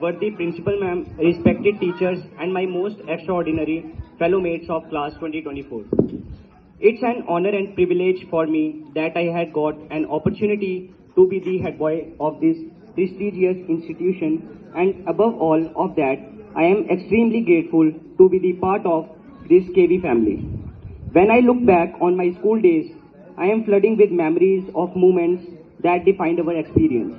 worthy principal ma'am, respected teachers, and my most extraordinary fellow mates of class 2024. It's an honor and privilege for me that I had got an opportunity to be the head boy of this prestigious institution, and above all of that, I am extremely grateful to be the part of this KV family. When I look back on my school days, I am flooding with memories of moments that defined our experience.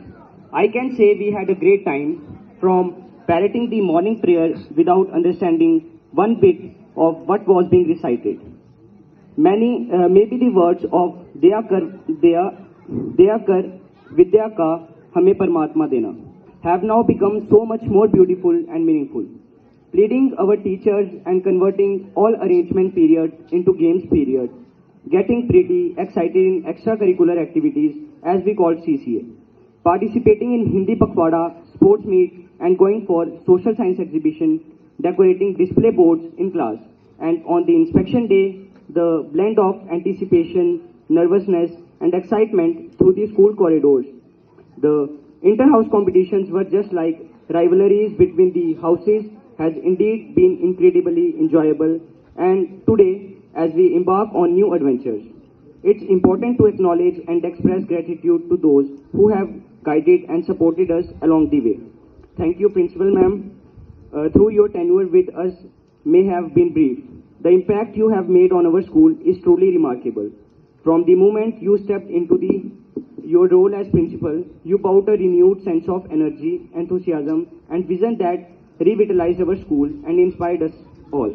I can say we had a great time, from parroting the morning prayers without understanding one bit of what was being recited. Maybe the words of Daya Kar Vidya Ka Hame Paramatma Dena have now become so much more beautiful and meaningful. Pleading our teachers and converting all arrangement periods into games periods, getting pretty excited in extracurricular activities as we call CCA, participating in Hindi Pakwada, sports meet, and going for social science exhibition, decorating display boards in class, and on the inspection day, the blend of anticipation, nervousness, and excitement through the school corridors. The inter-house competitions were just like rivalries between the houses, has indeed been incredibly enjoyable, and today, as we embark on new adventures, it's important to acknowledge and express gratitude to those who have guided and supported us along the way. Thank you, Principal Ma'am. Through your tenure with us may have been brief, the impact you have made on our school is truly remarkable. From the moment you stepped into your role as principal, you brought a renewed sense of energy, enthusiasm, and vision that revitalized our school and inspired us all.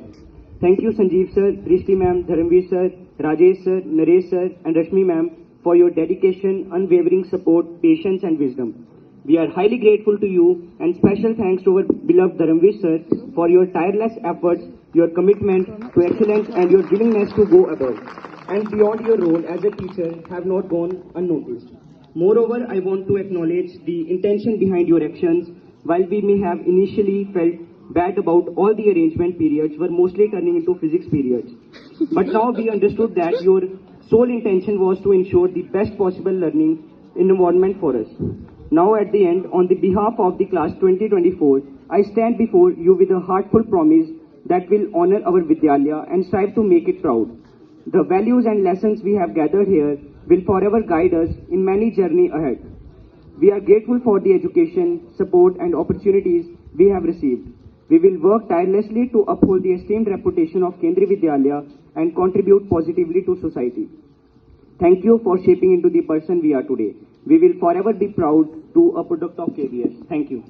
Thank you, Sanjeev sir, Drishti ma'am, Dharamveer sir, Rajesh sir, Naresh sir, and Rashmi ma'am for your dedication, unwavering support, patience, and wisdom. We are highly grateful to you, and special thanks to our beloved Dharamveer sir for your tireless efforts, your commitment to excellence, and your willingness to go above and beyond your role as a teacher have not gone unnoticed. Moreover, I want to acknowledge the intention behind your actions. While we may have initially felt bad about all the arrangement periods were mostly turning into physics periods, but now we understood that your sole intention was to ensure the best possible learning environment for us. Now at the end, on the behalf of the class 2024, I stand before you with a heartful promise that will honor our Vidyalaya and strive to make it proud. The values and lessons we have gathered here will forever guide us in many journey ahead. We are grateful for the education, support, and opportunities we have received. We will work tirelessly to uphold the esteemed reputation of Kendriya Vidyalaya and contribute positively to society. Thank you for shaping into the person we are today. We will forever be proud to a product of KVS. Thank you.